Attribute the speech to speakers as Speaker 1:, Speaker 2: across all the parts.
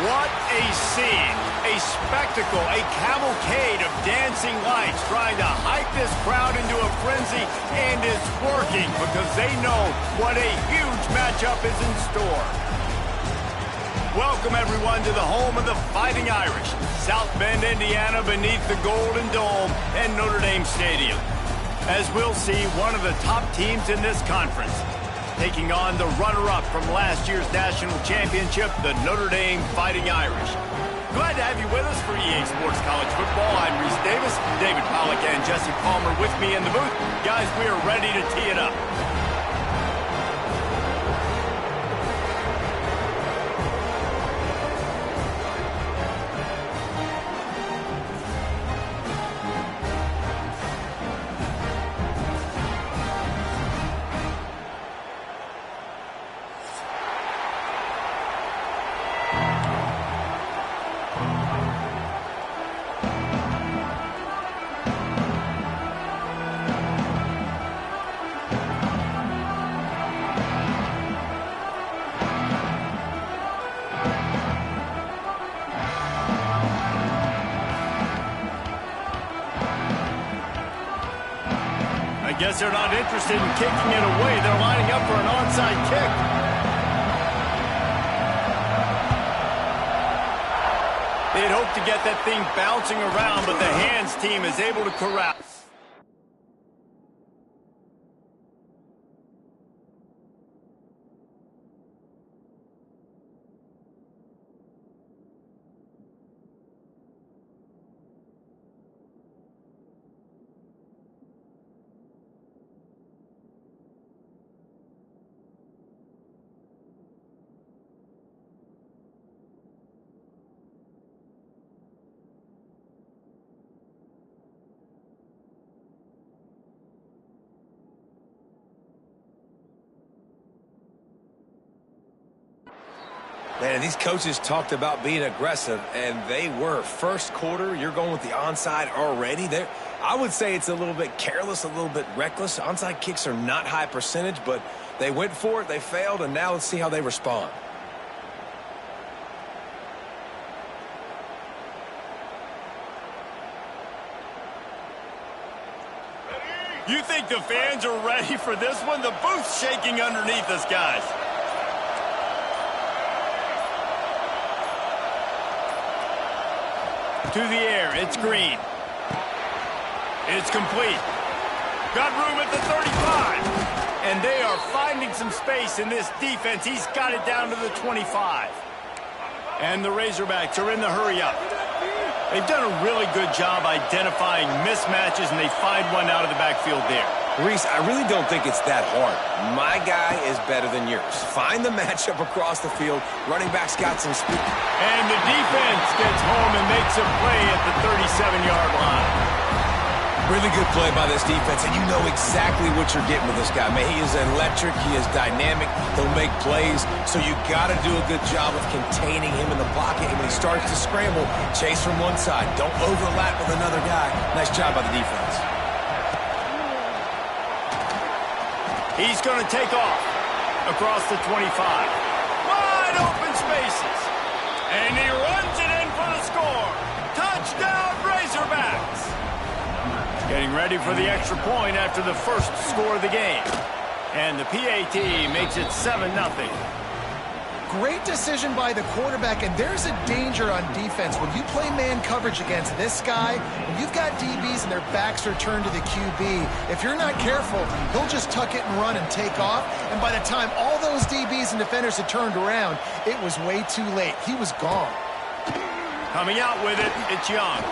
Speaker 1: What a scene, a spectacle, a cavalcade of dancing lights trying to hype this crowd into a frenzy, and it's working because they know what a huge matchup is in store. Welcome everyone to the home of the Fighting Irish, South Bend, Indiana, beneath the Golden Dome and Notre Dame Stadium. As we'll see, one of the top teams in this conference, taking on the runner-up from last year's national championship, the Notre Dame Fighting Irish. Glad to have you with us for EA Sports College Football. I'm Reese Davis, David Pollack and Jesse Palmer with me in the booth. Guys, we are ready to tee it up. I guess they're not interested in kicking it away. They're lining up for an onside kick. They'd hoped to get that thing bouncing around, but the hands team is able to corral.
Speaker 2: Man, these coaches talked about being aggressive, and they were. First quarter, you're going with the onside already. I would say it's a little bit careless, a little bit reckless. Onside kicks are not high percentage, but they went for it, they failed, and now let's see how they respond.
Speaker 1: You think the fans are ready for this one? The booth's shaking underneath us, guys. To the air, it's Green. It's complete. Got room at the 35. And they are finding some space in this defense. He's got it down to the 25. And the Razorbacks are in the hurry-up. They've done a really good job identifying mismatches, and they find one out of the backfield there.
Speaker 2: Reese, I really don't think it's that hard. My guy is better than yours. Find the matchup across the field. Running back's got some speed.
Speaker 1: And the defense gets home and makes a play at the 37-yard line.
Speaker 2: Really good play by this defense, and you know exactly what you're getting with this guy. Man, he is electric. He is dynamic. He'll make plays, so you got to do a good job of containing him in the pocket. And when he starts to scramble, chase from one side. Don't overlap with another guy. Nice job by the defense.
Speaker 1: He's going to take off across the 25. Wide open spaces. And he runs it in for the score. Touchdown, Razorbacks. Getting ready for the extra point after the first score of the game. And the PAT makes it 7-0.
Speaker 3: Great decision by the quarterback, and there's a danger on defense. When you play man coverage against this guy, when you've got DBs and their backs are turned to the QB, if you're not careful, he'll just tuck it and run and take off. And by the time all those DBs and defenders had turned around, it was way too late. He was gone.
Speaker 1: Coming out with it, it's Young.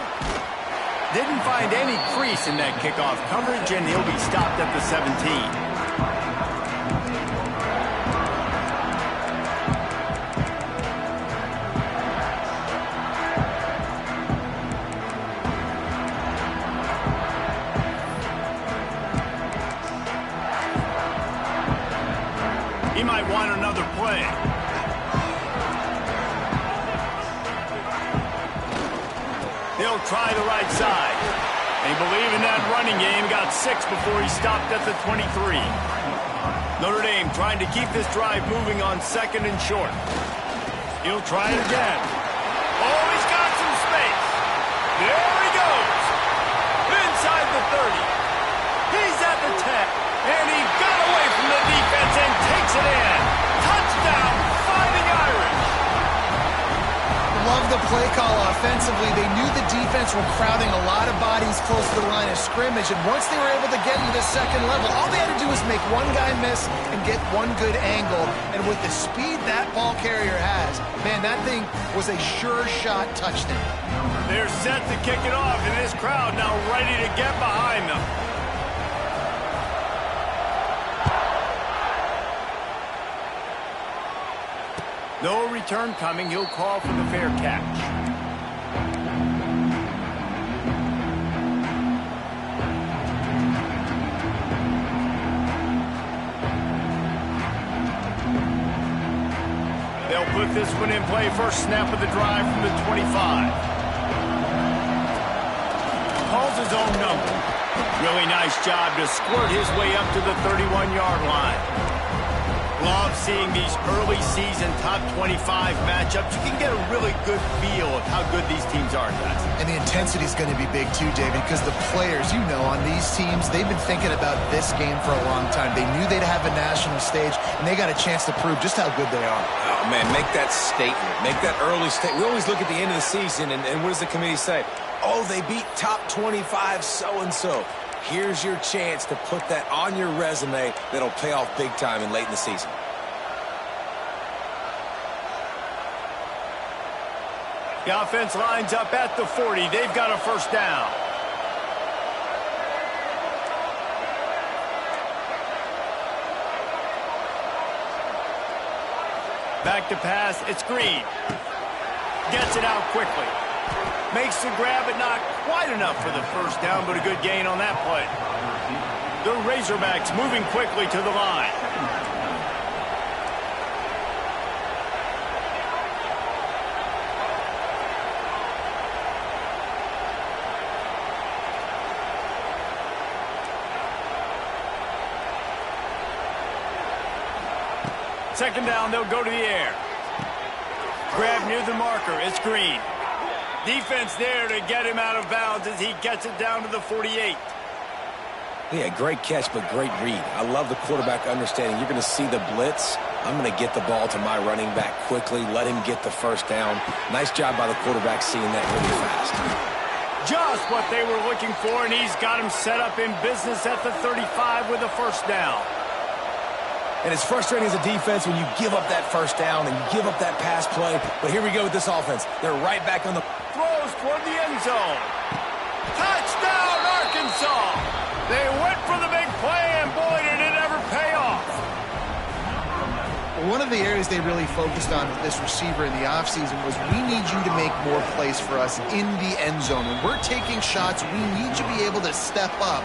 Speaker 1: Didn't find any crease in that kickoff coverage, and he'll be stopped at the 17. He might want another play. They'll try the right side. They believe in that running game. Got 6 before he stopped at the 23. Notre Dame trying to keep this drive moving on 2nd and short. He'll try it again. Oh, he's got some space. There he goes. Inside the 30. He's at the 10. And he got away from the defense and takes it in. Touchdown, Fighting Irish.
Speaker 3: Love the play call offensively. They knew the defense were crowding a lot of bodies close to the line of scrimmage, and once they were able to get into the second level, all they had to do was make one guy miss and get one good angle. And with the speed that ball carrier has, man, that thing was a sure shot touchdown.
Speaker 1: They're set to kick it off, and this crowd now ready to get behind them. No return coming. He'll call for the fair catch. They'll put this one in play. First snap of the drive from the 25. Calls his own number. Really nice job to squirt his way up to the 31-yard line. Love seeing these early season top 25 matchups. You can get a really good feel of how good these teams are, guys.
Speaker 3: And the intensity is going to be big too, David, because the players, you know, on these teams, they've been thinking about this game for a long time. They knew they'd have a national stage, and they got a chance to prove just how good they are.
Speaker 2: Oh, man, make that statement. Make that early statement. We always look at the end of the season, and what does the committee say? Oh, they beat top 25 so-and-so. Here's your chance to put that on your resume that'll pay off big time and late in the season.
Speaker 1: The offense lines up at the 40. They've got a first down. Back to pass. It's Green. Gets it out quickly. Makes the grab, but not quite enough for the first down, but a good gain on that play. The Razorbacks moving quickly to the line. Second down, they'll go to the air. Grab near the marker. It's Green. Defense there to get him out of bounds as he gets it down to the 48.
Speaker 2: Yeah, great catch, but great read. I love the quarterback understanding. You're going to see the blitz. I'm going to get the ball to my running back quickly, let him get the first down. Nice job by the quarterback seeing that really fast.
Speaker 1: Just what they were looking for, and he's got him set up in business at the 35 with a first down.
Speaker 2: And it's frustrating as a defense when you give up that first down and you give up that pass play. But here we go with this offense. They're right back on the...
Speaker 1: Throws toward the end zone. Touchdown, Arkansas! They went for the big play, and boy, did it ever pay off.
Speaker 3: One of the areas they really focused on with this receiver in the offseason was we need you to make more plays for us in the end zone. When we're taking shots, we need you to be able to step up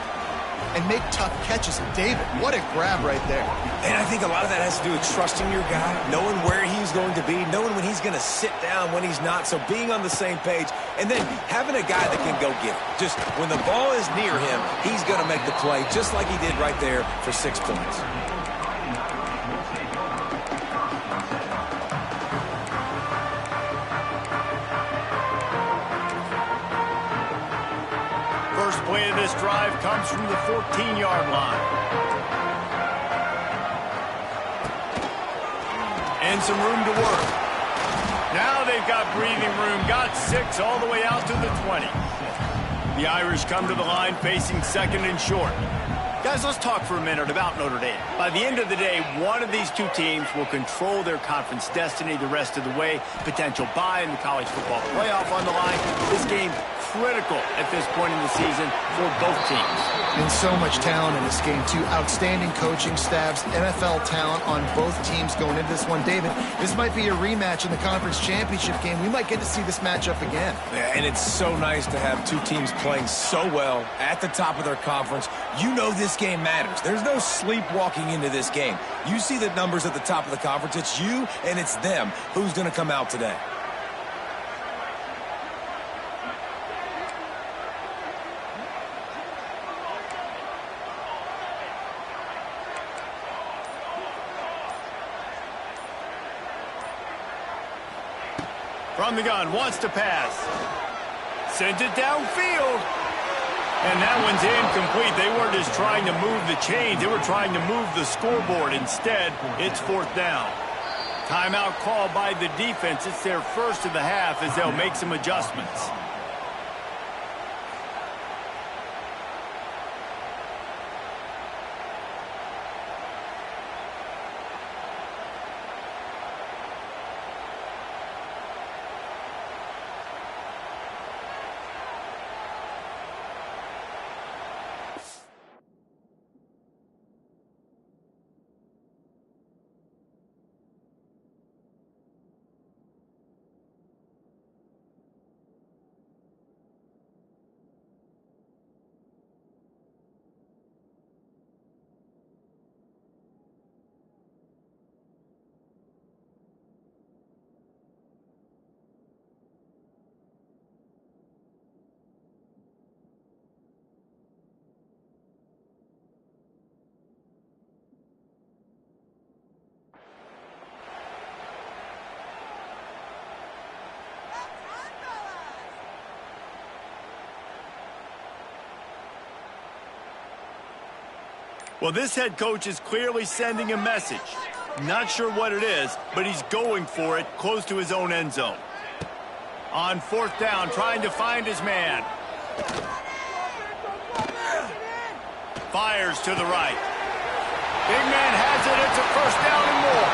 Speaker 3: and make tough catches. And David, what a grab right there.
Speaker 2: And I think a lot of that has to do with trusting your guy, knowing where he's going to be, knowing when he's going to sit down, when he's not. So being on the same page, and then having a guy that can go get it. Just when the ball is near him, he's going to make the play, just like he did right there for 6 points.
Speaker 1: Play of this drive comes from the 14-yard line. And some room to work. Now they've got breathing room. Got 6 all the way out to the 20. The Irish come to the line facing second and short. Guys, let's talk for a minute about Notre Dame. By the end of the day, one of these two teams will control their conference destiny the rest of the way. Potential bye in the college football playoff on the line. This game critical at this point in the season for both teams.
Speaker 3: And so much talent in this game, too. Outstanding coaching staffs, NFL talent on both teams going into this one. David, this might be a rematch in the conference championship game. We might get to see this matchup again.
Speaker 2: Yeah, and it's so nice to have two teams playing so well at the top of their conference. You know this game matters. There's no sleepwalking into this game. You see the numbers at the top of the conference. It's you and it's them. Who's going to come out today?
Speaker 1: From the gun, wants to pass. Sends it downfield. And that one's incomplete. They weren't just trying to move the chains. They were trying to move the scoreboard. Instead, it's 4th down. Timeout called by the defense. It's their first of the half as they'll make some adjustments. Well, this head coach is clearly sending a message. Not sure what it is, but he's going for it close to his own end zone. On 4th down, trying to find his man. Fires to the right. Big man has it. It's a 1st down and more.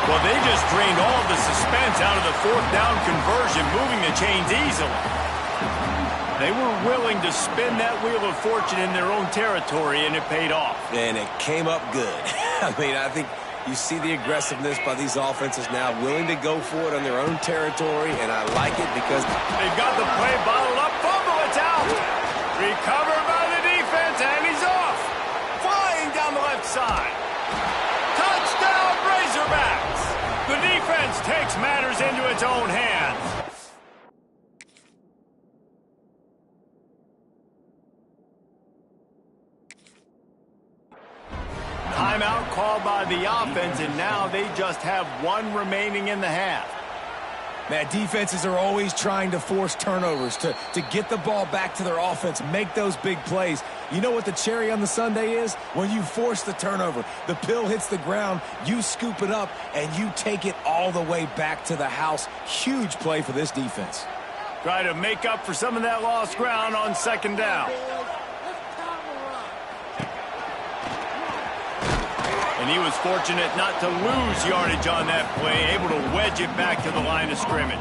Speaker 1: Well, they just drained all of the suspense out of the 4th down conversion, moving the chains easily. They were willing to spin that wheel of fortune in their own territory, and it paid off.
Speaker 2: And it came up good. I mean, I think you see the aggressiveness by these offenses now, willing to go for it on their own territory, and I like it because
Speaker 1: they've got the play bottled up. Fumble, it's out. Recovered by the defense, and he's off. Flying down the left side. Touchdown, Razorbacks. The defense takes matters into its own hands. Timeout called by the offense, and now they just have 1 remaining in the half.
Speaker 2: Man, defenses are always trying to force turnovers to get the ball back to their offense, make those big plays. You know what the cherry on the sundae is? When you force the turnover, the pill hits the ground, you scoop it up, and you take it all the way back to the house. Huge play for this defense.
Speaker 1: Try to make up for some of that lost ground on 2nd down. And he was fortunate not to lose yardage on that play, able to wedge it back to the line of scrimmage.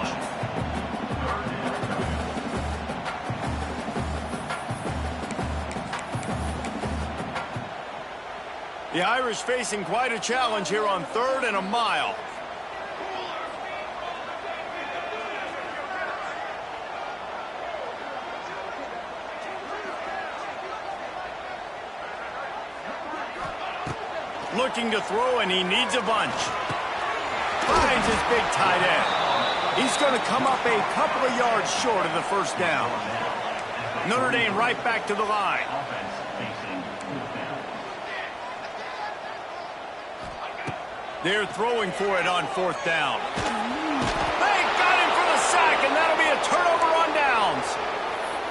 Speaker 1: The Irish facing quite a challenge here on 3rd and a mile. Looking to throw, and he needs a bunch. Finds his big tight end. He's going to come up a couple of yards short of the 1st down. Notre Dame right back to the line. They're throwing for it on 4th down. They got him for the sack, and that'll be a turnover on downs.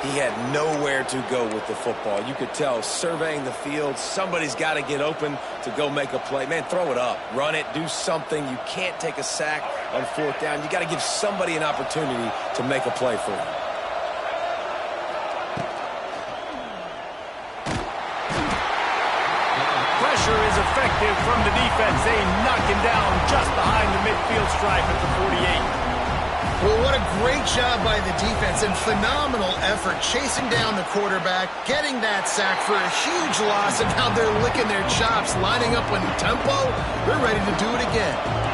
Speaker 2: He had nowhere to go with the football. You could tell, surveying the field, somebody's got to get open to go make a play. Man, throw it up. Run it. Do something. You can't take a sack on 4th down. You got to give somebody an opportunity to make a play for you.
Speaker 1: Pressure is effective from the defense. They knock him down just behind the midfield stripe at the 48.
Speaker 3: Well, what a great job by the defense and phenomenal effort chasing down the quarterback, getting that sack for a huge loss, and now they're licking their chops, lining up in tempo. They're ready to do it again.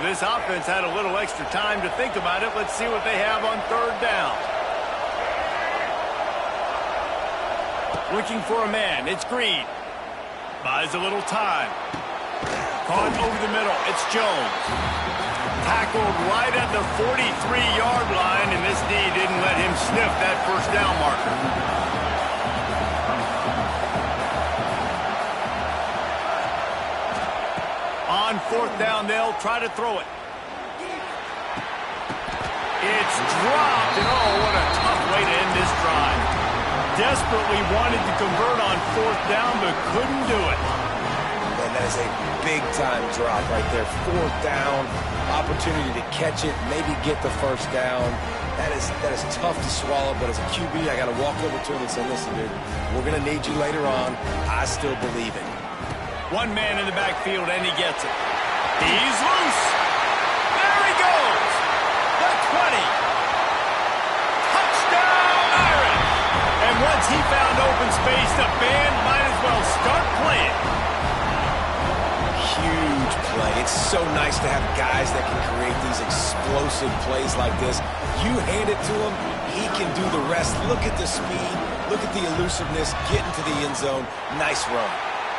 Speaker 1: This offense had a little extra time to think about it. Let's see what they have on third down. Looking for a man. It's Green. Buys a little time. Caught over the middle. It's Jones. Tackled right at the 43-yard line, and this D didn't let him sniff that first down marker. On fourth down, they'll try to throw it. It's dropped, and oh, what a tough way to end this drive. Desperately wanted to convert on fourth down, but couldn't do it.
Speaker 2: And that is a big-time drop right there. Fourth down, opportunity to catch it, maybe get the first down. That is tough to swallow, but as a QB, I got to walk over to him and say, listen, dude, we're going to need you later on. I still believe it.
Speaker 1: One man in the backfield, and he gets it. He's loose. There he goes. The 20. Touchdown, Irish. And once he found open space, the band might as well start playing.
Speaker 2: Huge play. It's so nice to have guys that can create these explosive plays like this. You hand it to him, he can do the rest. Look at the speed. Look at the elusiveness. Get into the end zone. Nice run.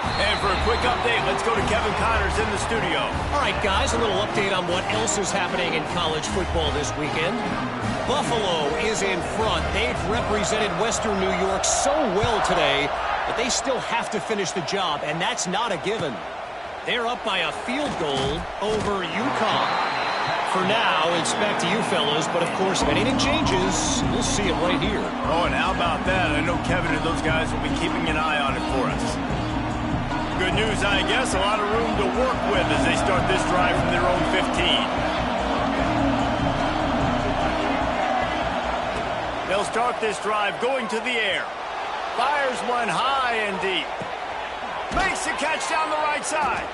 Speaker 1: And for a quick update, let's go to Kevin Connors in the studio.
Speaker 4: All right, guys, a little update on what else is happening in college football this weekend. Buffalo is in front. They've represented Western New York so well today, but they still have to finish the job, and that's not a given. They're up by a field goal over UConn. For now, it's back to you fellas, but of course, if anything changes, we'll see it right here.
Speaker 1: Oh, and how about that? I know Kevin and those guys will be keeping an eye on it for us. Good news, I guess, a lot of room to work with as they start this drive from their own 15. They'll start this drive going to the air. Fires one high and deep. Makes a catch down the right side.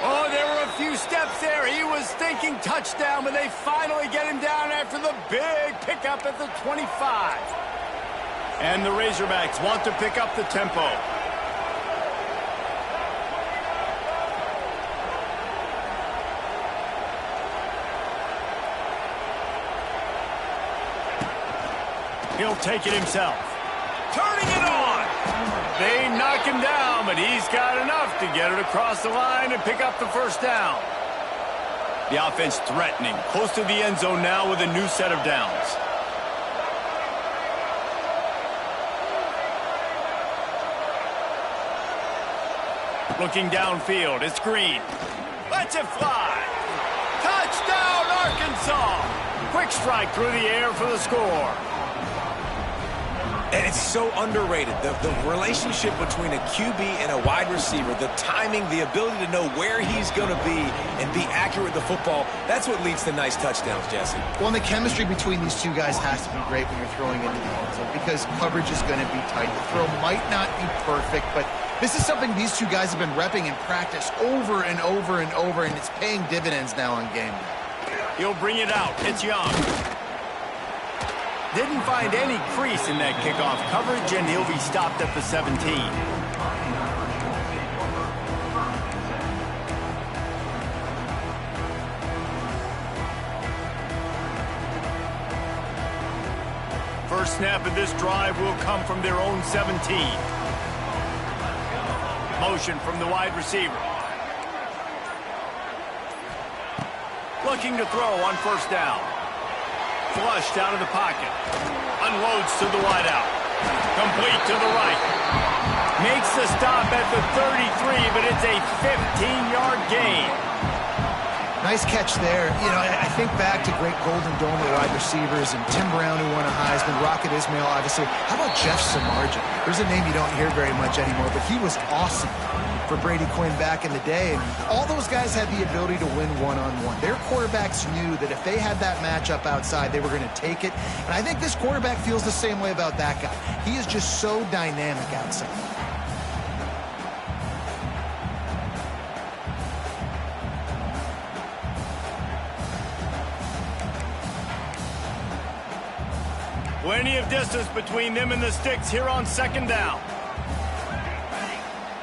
Speaker 1: Oh, there were a few steps there. He was thinking touchdown, but they finally get him down after the big pickup at the 25. And the Razorbacks want to pick up the tempo. He'll take it himself. Turning it on. They knock him down, but he's got enough to get it across the line and pick up the first down. The offense threatening. Close to the end zone now with a new set of downs. Looking downfield, it's Green. Lets it fly. Touchdown, Arkansas. Quick strike through the air for the score.
Speaker 2: And it's so underrated. The relationship between a QB and a wide receiver, the timing, the ability to know where he's going to be and be accurate with the football, that's what leads to nice touchdowns, Jesse.
Speaker 3: Well, and the chemistry between these two guys has to be great when you're throwing into the end zone because coverage is going to be tight. The throw might not be perfect, but this is something these two guys have been repping in practice over and over and over, and it's paying dividends now on game day.
Speaker 1: He'll bring it out. It's Young. Didn't find any crease in that kickoff coverage, and he'll be stopped at the 17. First snap of this drive will come from their own 17. Motion from the wide receiver. Looking to throw on first down. Flushed out of the pocket. Unloads to the wideout. Complete to the right. Makes the stop at the 33, but it's a 15-yard gain.
Speaker 3: Nice catch there. You know, I think back to great Golden Dome wide receivers and Tim Brown, who won a Heisman, Rocket Ismail, obviously. How about Jeff Samardzija? There's a name you don't hear very much anymore, but he was awesome for Brady Quinn back in the day. And all those guys had the ability to win one-on-one. Their quarterbacks knew that if they had that matchup outside, they were going to take it. And I think this quarterback feels the same way about that guy. He is just so dynamic outside.
Speaker 1: Plenty of distance between them and the sticks here on second down.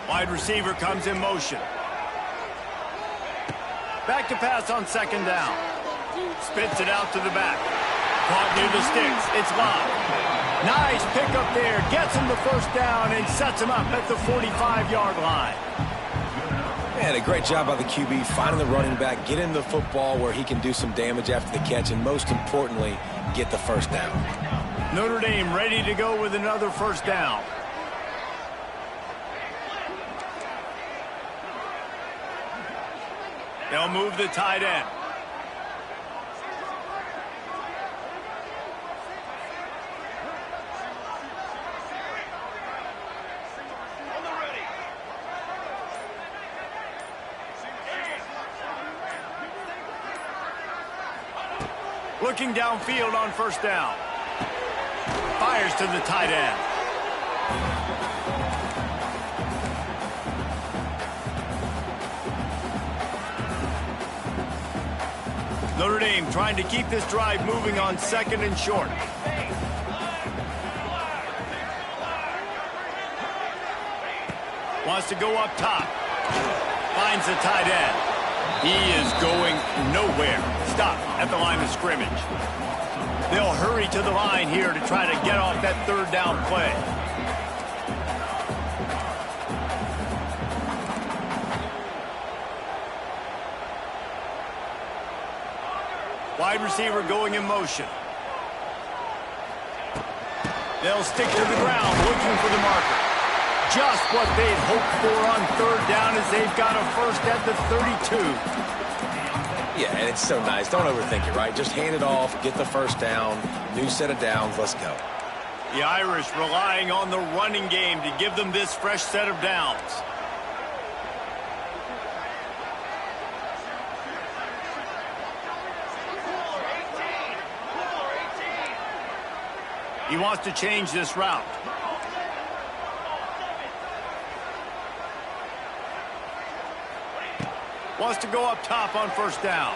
Speaker 1: Wide receiver comes in motion. Back to pass on second down. Spits it out to the back. Caught near the sticks. It's live. Nice pickup there. Gets him the first down and sets him up at the 45-yard line.
Speaker 2: Man, a great job by the QB finding the running back, getting the football where he can do some damage after the catch, and most importantly, get the first down.
Speaker 1: Notre Dame ready to go with another first down. They'll move the tight end. Looking downfield on first down. Fires to the tight end. Notre Dame trying to keep this drive moving on second and short. Wants to go up top. Finds the tight end. He is going nowhere. Stop at the line of scrimmage. They'll hurry to the line here to try to get off that third down play. Wide receiver going in motion. They'll stick to the ground looking for the marker. Just what they'd hoped for on third down as they've got a first at the 32.
Speaker 2: Yeah, and it's so nice. Don't overthink it, right? Just hand it off, get the first down, new set of downs, let's go.
Speaker 1: The Irish relying on the running game to give them this fresh set of downs. He wants to change this route. Wants to go up top on first down.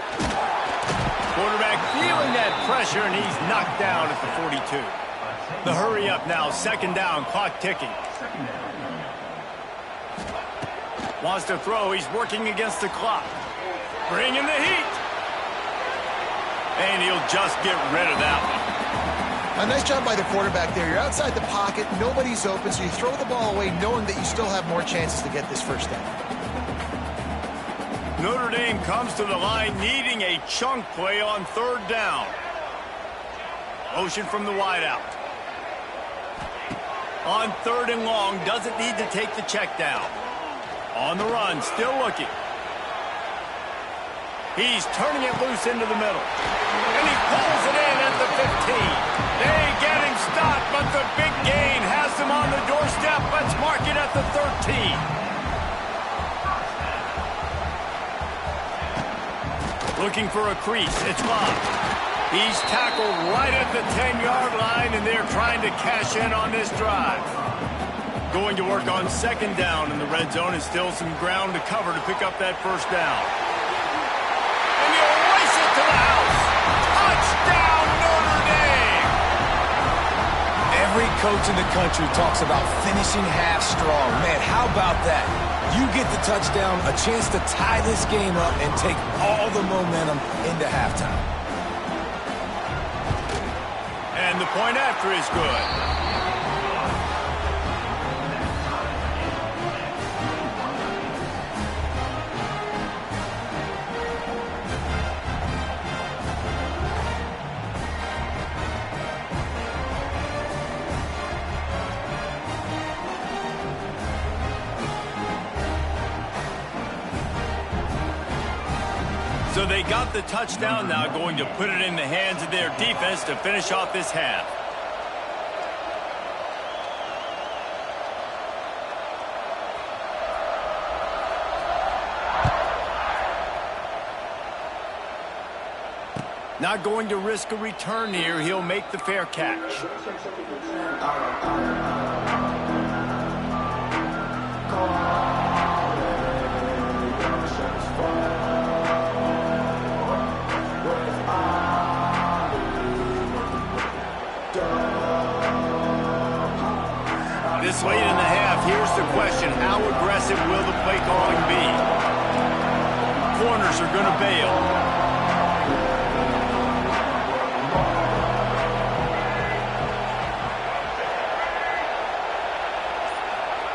Speaker 1: Quarterback feeling that pressure, and he's knocked down at the 42. The hurry up now, second down, clock ticking. Wants to throw, he's working against the clock. Bringing the heat. And he'll just get rid of that one.
Speaker 3: A nice job by the quarterback there. You're outside the pocket, nobody's open, so you throw the ball away knowing that you still have more chances to get this first down.
Speaker 1: Notre Dame comes to the line needing a chunk play on third down. Motion from the wideout. On third and long, doesn't need to take the check down. On the run, still looking. He's turning it loose into the middle. And he pulls it in at the 15. They get him stopped, but the big gain has him on the doorstep. Let's mark it at the 13. Looking for a crease. It's Bob. He's tackled right at the 10-yard line, and they're trying to cash in on this drive. Going to work on second down in the red zone, and still some ground to cover to pick up that first down. And he'll race it to the house. Touchdown, Notre Dame!
Speaker 2: Every coach in the country talks about finishing half strong. Man, how about that? You get the touchdown, a chance to tie this game up and take all the momentum into halftime.
Speaker 1: And the point after is good. So they got the touchdown, now going to put it in the hands of their defense to finish off this half. Not going to risk a return here. He'll make the fair catch. This late in the half, here's the question. How aggressive will the play calling be? Corners are are going to bail.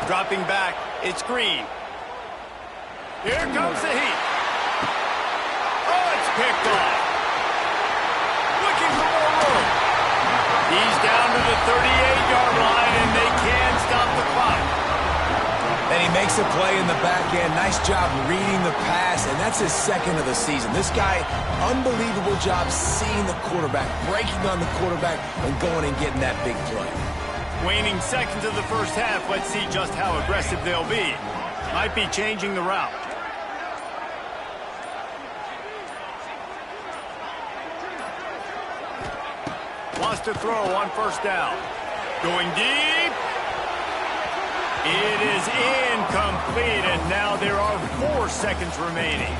Speaker 1: Dropping back, it's Green. Here comes the heat. Oh, it's picked off. Looking for more room. He's down to the 38-yard line, and they can stop the clock.
Speaker 2: And he makes a play in the back end. Nice job reading the pass, and that's his second of the season. This guy, unbelievable job seeing the quarterback, breaking on the quarterback, and going and getting that big play.
Speaker 1: Waning seconds of the first half. Let's see just how aggressive they'll be. Might be changing the route. Wants to throw on first down. Going deep. It is incomplete, and now there are 4 seconds remaining.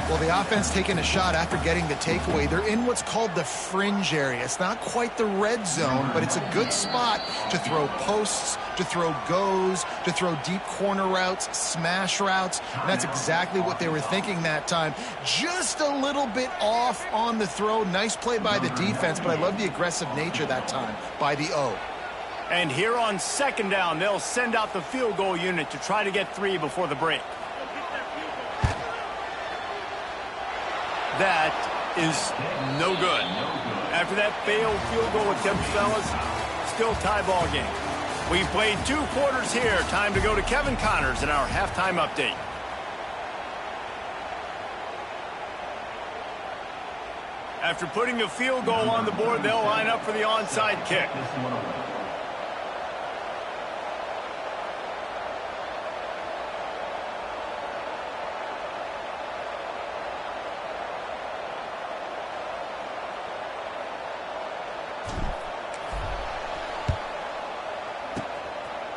Speaker 3: Well, the offense taking a shot after getting the takeaway. They're in what's called the fringe area. It's not quite the red zone, but it's a good spot to throw posts, to throw goes, to throw deep corner routes, smash routes. And that's exactly what they were thinking that time. Just a little bit off on the throw. Nice play by the defense, but I love the aggressive nature that time by the O.
Speaker 1: And here on second down, they'll send out the field goal unit to try to get 3 before the break. That is no good. After that failed field goal attempt, fellas, still tie ball game. We've played 2 quarters here. Time to go to Kevin Connors in our halftime update. After putting the field goal on the board, they'll line up for the onside kick.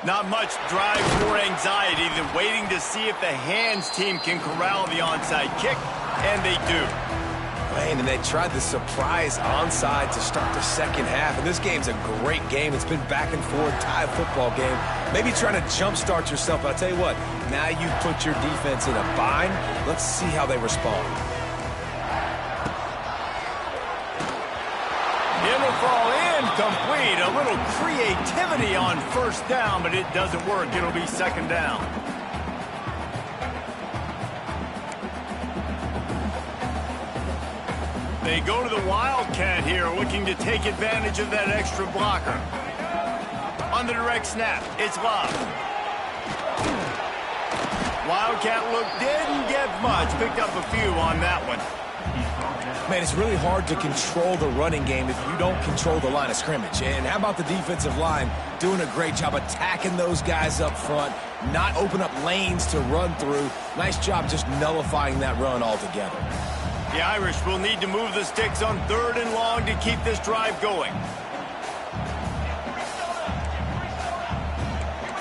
Speaker 1: Not much drive or anxiety than waiting to see if the hands team can corral the onside kick, and they do.
Speaker 2: Man, and they tried the surprise onside to start the second half, and this game's a great game. It's been back and forth, tie football game. Maybe trying to jumpstart yourself, but I'll tell you what, now you've put your defense in a bind. Let's see how they respond.
Speaker 1: It'll fall incomplete. A little creativity on first down, but it doesn't work. It'll be second down. They go to the Wildcat here, looking to take advantage of that extra blocker. On the direct snap, it's Love. Wildcat look didn't get much. Picked up a few on that one.
Speaker 2: Man, it's really hard to control the running game if you don't control the line of scrimmage. And how about the defensive line doing a great job attacking those guys up front, not open up lanes to run through. Nice job just nullifying that run altogether.
Speaker 1: The Irish will need to move the sticks on 3rd and long to keep this drive going.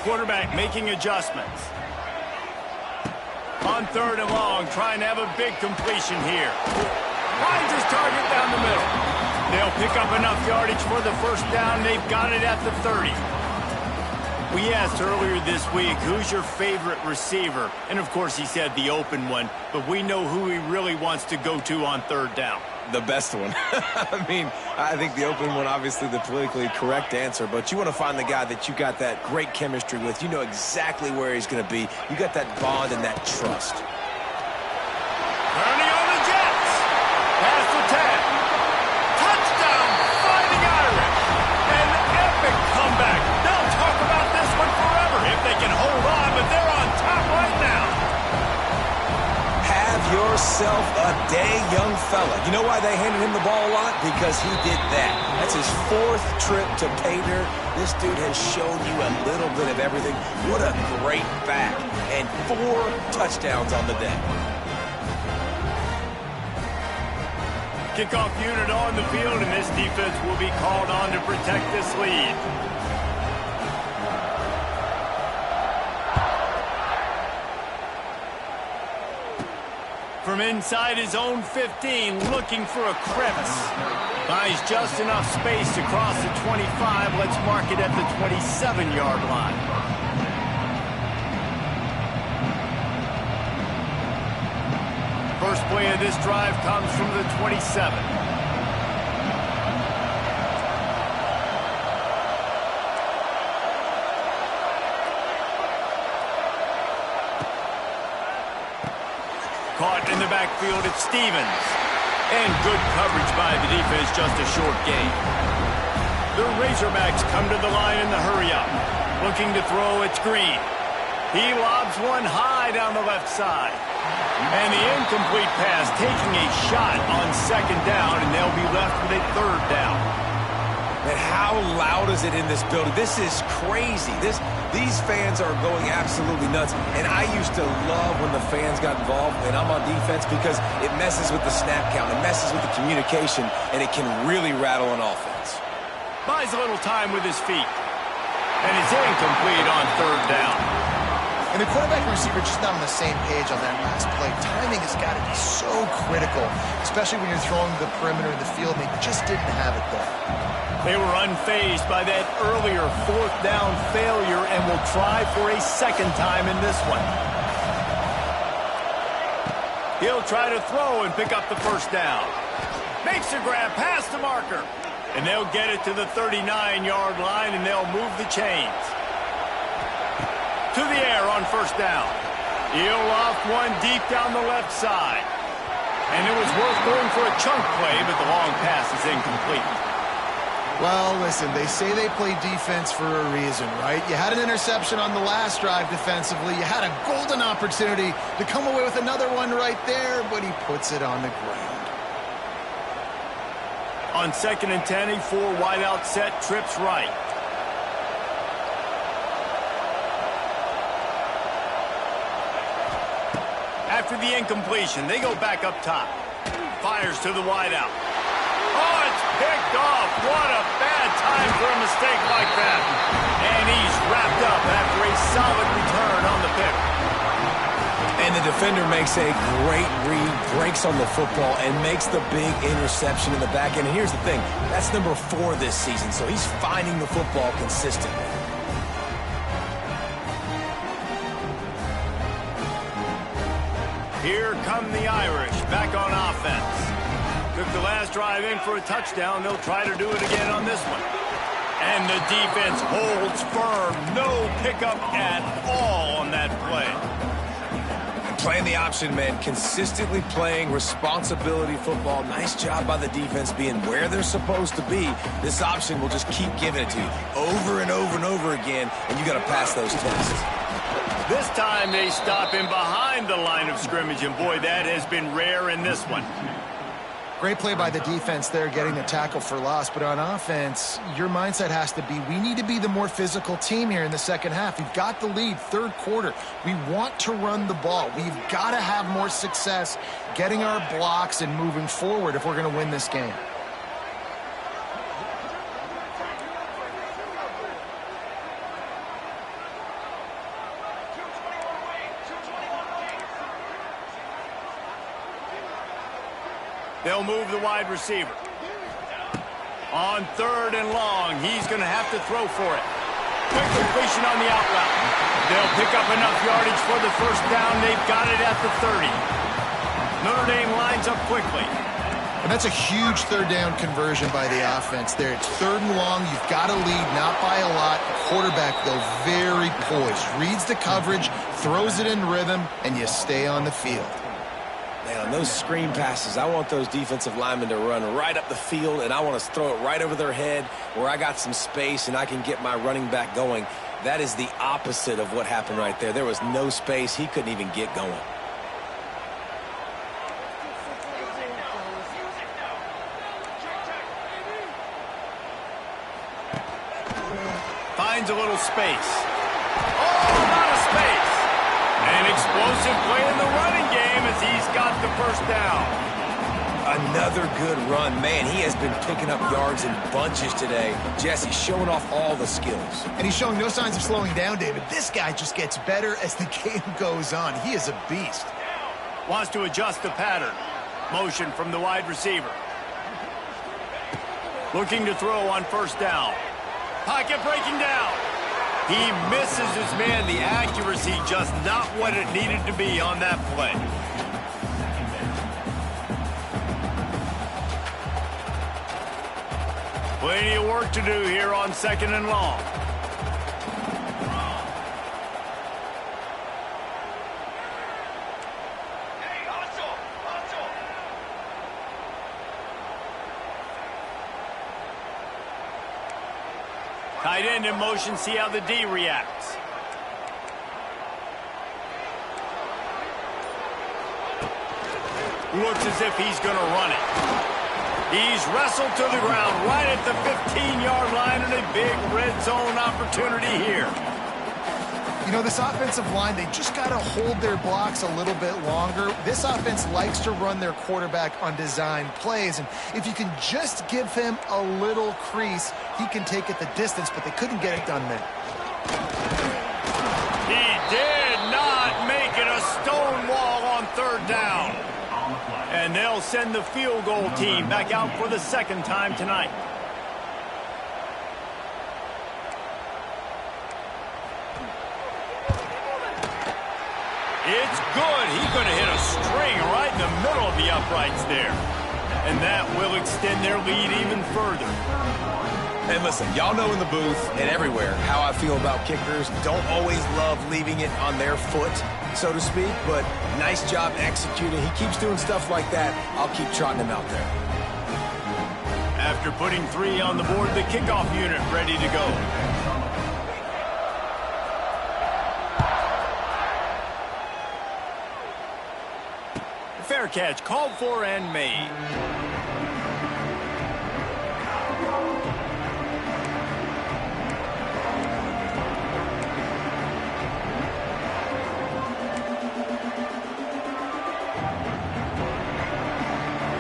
Speaker 1: Quarterback making adjustments. On 3rd and long, trying to have a big completion here. Finds his target down the middle. They'll pick up enough yardage for the first down. They've got it at the 30. We asked earlier this week, who's your favorite receiver? And, of course, he said the open one. But we know who he really wants to go to on 3rd down.
Speaker 2: The best one. I mean, I think the open one, obviously the politically correct answer, but you want to find the guy that you got that great chemistry with. You know exactly where he's going to be. You got that bond and that trust.
Speaker 1: Turning on the Jets. Past the 10. Touchdown, Fighting Irish. An epic comeback. They'll talk about this one forever if they can hold on, but they're on top right now.
Speaker 2: Have yourself a day, young fella. You know why they handed him the ball a lot? Because he did that. That's his 4th trip to pay dirt. This dude has shown you a little bit of everything. What a great back. And 4 touchdowns on the day.
Speaker 1: Kickoff unit on the field, and this defense will be called on to protect this lead. From inside his own 15, looking for a crevice. Finds just enough space to cross the 25. Let's mark it at the 27-yard line. First play of this drive comes from the 27. Caught in the backfield, it's Stevens. And good coverage by the defense, just a short gain. The Razorbacks come to the line in the hurry-up. Looking to throw, it's Green. He lobs one high down the left side. And the incomplete pass taking a shot on second down, and they'll be left with a third down.
Speaker 2: And how loud is it in this building? This is crazy. These fans are going absolutely nuts. And I used to love when the fans got involved, and I'm on defense, because it messes with the snap count, it messes with the communication, and it can really rattle an offense.
Speaker 1: Buys a little time with his feet. And it's incomplete on third down.
Speaker 3: And the quarterback and receiver just not on the same page on that last play. Timing has got to be so critical, especially when you're throwing the perimeter of the field, and they just didn't have it there.
Speaker 1: They were unfazed by that earlier fourth down failure and will try for a second time in this one. He'll try to throw and pick up the first down. Makes a grab past the marker. And they'll get it to the 39-yard line, and they'll move the chains. To the air on first down. He'll loft one deep down the left side. And it was worth going for a chunk play, but the long pass is incomplete.
Speaker 3: Well, listen, they say they play defense for a reason, right? You had an interception on the last drive defensively. You had a golden opportunity to come away with another one right there, but he puts it on the ground.
Speaker 1: On 2nd and 10, a four-wide-out set, trips right. After the incompletion, they go back up top. Fires to the wideout. Oh, it's picked off. What a bad time for a mistake like that. And he's wrapped up after a solid return on the pick.
Speaker 2: And the defender makes a great read, breaks on the football, and makes the big interception in the back end. And here's the thing, that's number 4 this season, so he's finding the football consistently.
Speaker 1: Here come the Irish, back on offense. Took the last drive in for a touchdown. They'll try to do it again on this one. And the defense holds firm. No pickup at all on that play.
Speaker 2: Playing the option, man, consistently playing responsibility football. Nice job by the defense being where they're supposed to be. This option will just keep giving it to you over and over and over again, and you got to pass those tests.
Speaker 1: This time they stop him behind the line of scrimmage, and boy, that has been rare in this one.
Speaker 3: Great play by the defense there, getting the tackle for loss. But on offense, your mindset has to be, we need to be the more physical team here in the second half. We've got the lead, third quarter. We want to run the ball. We've got to have more success getting our blocks and moving forward if we're going to win this game.
Speaker 1: They'll move the wide receiver. On 3rd and long, he's going to have to throw for it. Quick completion on the out route. They'll pick up enough yardage for the first down. They've got it at the 30. Notre Dame lines up quickly.
Speaker 3: And that's a huge third down conversion by the offense there. It's 3rd and long. You've got to lead, not by a lot. Quarterback, though, very poised. Reads the coverage, throws it in rhythm, and you stay on the field.
Speaker 2: Man, on those screen passes, I want those defensive linemen to run right up the field, and I want to throw it right over their head where I got some space and I can get my running back going. That is the opposite of what happened right there. There was no space. He couldn't even get going.
Speaker 1: Finds a little space. Oh, not a space. An explosive play in the running game as he's got the first down.
Speaker 2: Another good run. Man, he has been picking up yards in bunches today. Jesse showing off all the skills.
Speaker 3: And he's showing no signs of slowing down, David. This guy just gets better as the game goes on. He is a beast.
Speaker 1: Wants to adjust the pattern. Motion from the wide receiver. Looking to throw on first down. Pocket breaking down. He misses his man. The accuracy just not what it needed to be on that play. Plenty of work to do here on 2nd and long. Tight end in motion, see how the D reacts. Looks as if he's going to run it. He's wrestled to the ground right at the 15-yard line, and a big red zone opportunity here.
Speaker 3: You know, this offensive line, they just got to hold their blocks a little bit longer. This offense likes to run their quarterback on design plays, and if you can just give him a little crease, he can take it the distance, but they couldn't get it done there.
Speaker 1: He did not make it a stone wall on 3rd down. And they'll send the field goal team back out for the 2nd time tonight. It's good. He could have hit a string right in the middle of the uprights there. And that will extend their lead even further.
Speaker 2: And listen, y'all know in the booth and everywhere how I feel about kickers. Don't always love leaving it on their foot, so to speak, but nice job executing. He keeps doing stuff like that. I'll keep trotting him out there.
Speaker 1: After putting 3 on the board, the kickoff unit ready to go. Fair catch called for and made.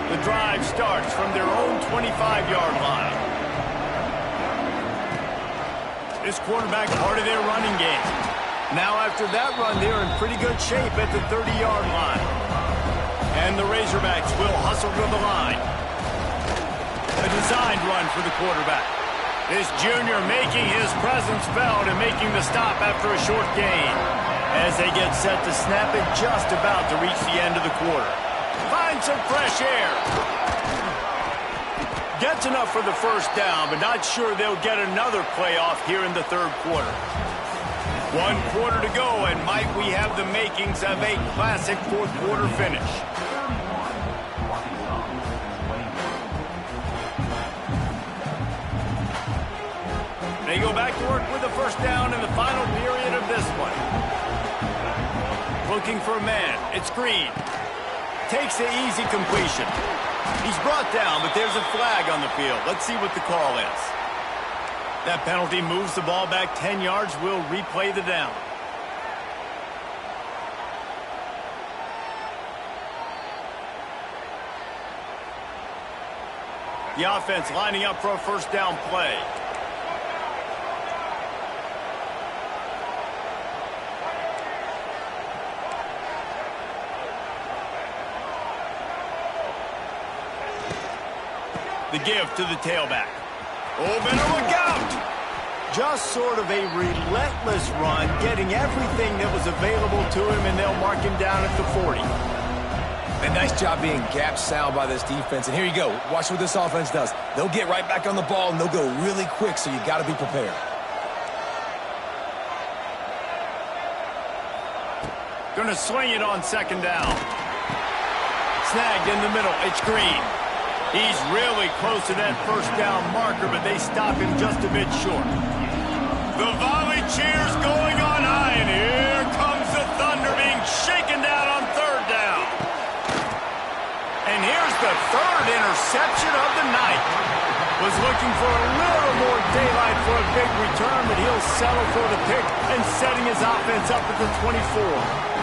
Speaker 1: The drive starts from their own 25-yard line. This quarterback part of their running game. Now after that run, they're in pretty good shape at the 30-yard line. And the Razorbacks will hustle to the line. A designed run for the quarterback. This junior making his presence felt and making the stop after a short gain. As they get set to snap it, just about to reach the end of the quarter. Find some fresh air. Gets enough for the 1st down, but not sure they'll get another playoff here in the 3rd quarter. 1 quarter to go, and might we have the makings of a classic 4th quarter finish. They go back to work with the 1st down in the final period of this one. Looking for a man. It's Green. Takes the easy completion. He's brought down, but there's a flag on the field. Let's see what the call is. That penalty moves the ball back 10 yards. We'll replay the down. The offense lining up for a 1st down play. The give to the tailback. Oh, better look out! Just sort of a relentless run, getting everything that was available to him, and they'll mark him down at the 40.
Speaker 2: And nice job being gap sound by this defense. And here you go. Watch what this offense does. They'll get right back on the ball, and they'll go really quick, so you got to be prepared.
Speaker 1: Going to swing it on 2nd down. Snagged in the middle. It's Green. He's really close to that 1st down marker, but they stop him just a bit short. The volley cheers going on high, and here comes the Thunder being shaken down on 3rd down. And here's the 3rd interception of the night. Was looking for a little more daylight for a big return, but he'll settle for the pick and setting his offense up at the 24.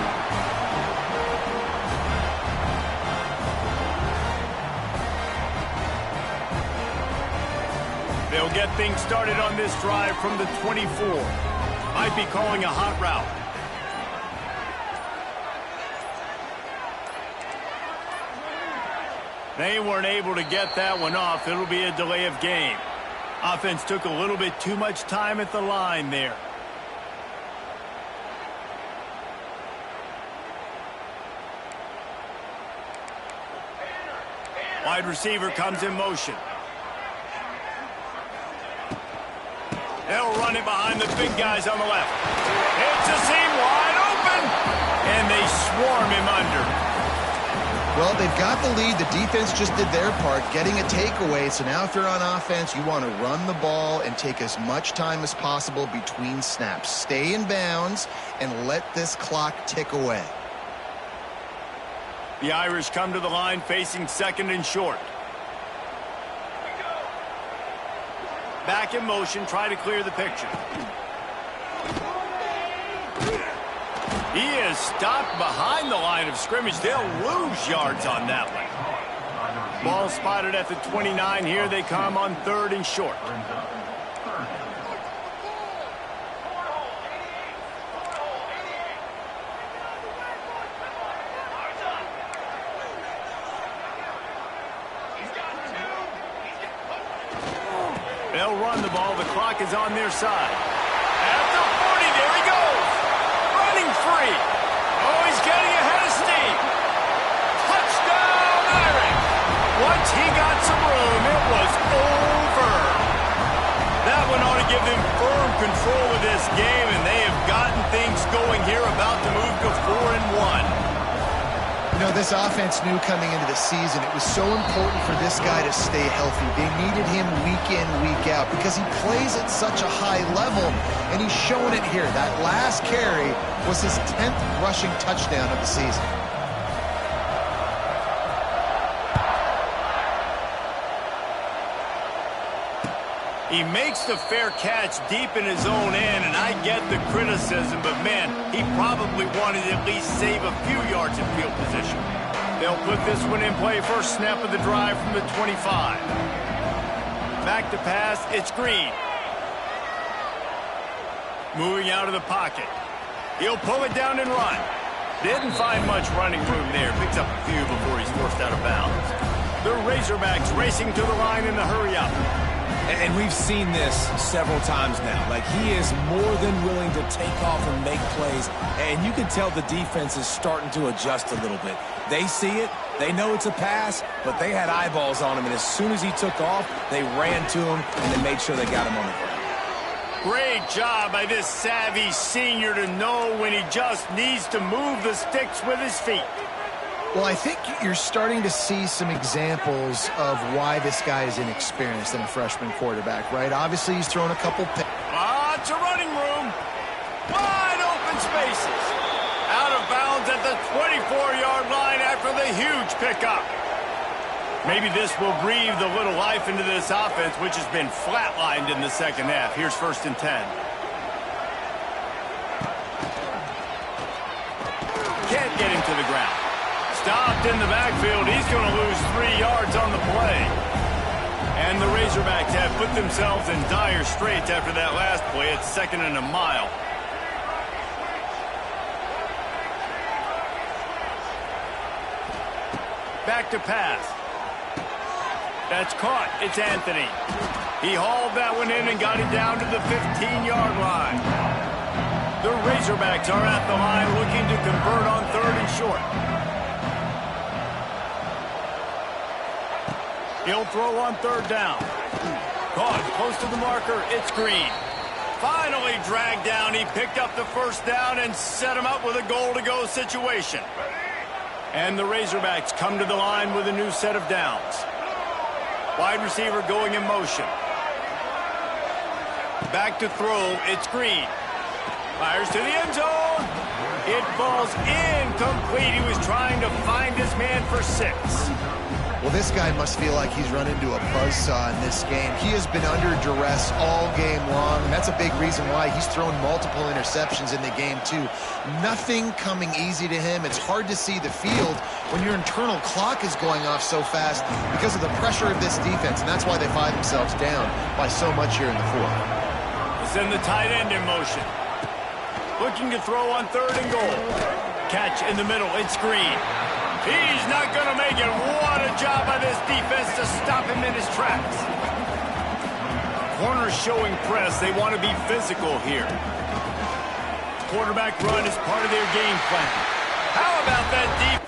Speaker 1: They'll get things started on this drive from the 24. Might be calling a hot route. They weren't able to get that one off. It'll be a delay of game. Offense took a little bit too much time at the line there. Wide receiver comes in motion. They'll run it behind the big guys on the left. It's a seam wide open, and they swarm him under.
Speaker 3: Well, they've got the lead. The defense just did their part, getting a takeaway. So now if you're on offense, you want to run the ball and take as much time as possible between snaps. Stay in bounds and let this clock tick away.
Speaker 1: The Irish come to the line facing second and short. Back in motion, try to clear the picture. He is stopped behind the line of scrimmage. They'll lose yards on that one. Ball spotted at the 29. Here they come on third and short. They'll run the ball. The clock is on their side. At the 40, there he goes. Running free. Oh, he's getting ahead of steam. Touchdown, Irish. Once he got some room, it was over. That one ought to give them firm control of this game, and they have gotten things going here, about to move to 4-1.
Speaker 3: You know, this offense knew coming into the season it was so important for this guy to stay healthy. They needed him week in, week out because he plays at such a high level, and he's showing it here. That last carry was his 10th rushing touchdown of the season.
Speaker 1: He makes the fair catch deep in his own end, and I get the criticism, but man, he probably wanted to at least save a few yards in field position. They'll put this one in play, first snap of the drive from the 25. Back to pass, it's Green. Moving out of the pocket. He'll pull it down and run. Didn't find much running room there. Picks up a few before he's forced out of bounds. The Razorbacks racing to the line in the hurry up.
Speaker 2: And we've seen this several times now. Like, he is more than willing to take off and make plays. And you can tell the defense is starting to adjust a little bit. They see it. They know it's a pass, but they had eyeballs on him. And as soon as he took off, they ran to him, and they made sure they got him on the ground.
Speaker 1: Great job by this savvy senior to know when he just needs to move the sticks with his feet.
Speaker 3: Well, I think you're starting to see some examples of why this guy is inexperienced in a freshman quarterback, right? Obviously, he's thrown a couple picks.
Speaker 1: Lots of running room. Wide open spaces. Out of bounds at the 24-yard line after the huge pickup. Maybe this will breathe a little life into this offense, which has been flatlined in the second half. Here's 1st and 10. Can't get him to the ground. Stopped in the backfield. He's going to lose 3 yards on the play. And the Razorbacks have put themselves in dire straits after that last play. It's 2nd and a mile. Back to pass. That's caught. It's Anthony. He hauled that one in and got it down to the 15-yard line. The Razorbacks are at the line looking to convert on 3rd and short. He'll throw on 3rd down. Caught close to the marker. It's Green. Finally dragged down. He picked up the 1st down and set him up with a goal-to-go situation. And the Razorbacks come to the line with a new set of downs. Wide receiver going in motion. Back to throw. It's Green. Fires to the end zone. It falls incomplete. He was trying to find his man for 6.
Speaker 3: Well, this guy must feel like he's run into a buzzsaw in this game. He has been under duress all game long, and that's a big reason why he's thrown multiple interceptions in the game, too. Nothing coming easy to him. It's hard to see the field when your internal clock is going off so fast because of the pressure of this defense, and that's why they find themselves down by so much here in the 4th.
Speaker 1: It's in the tight end in motion. Looking to throw on 3rd and goal. Catch in the middle. It's Green. He's not going to make it. What a job by this defense to stop him in his tracks. Corners showing press. They want to be physical here. Quarterback run is part of their game plan. How about that defense?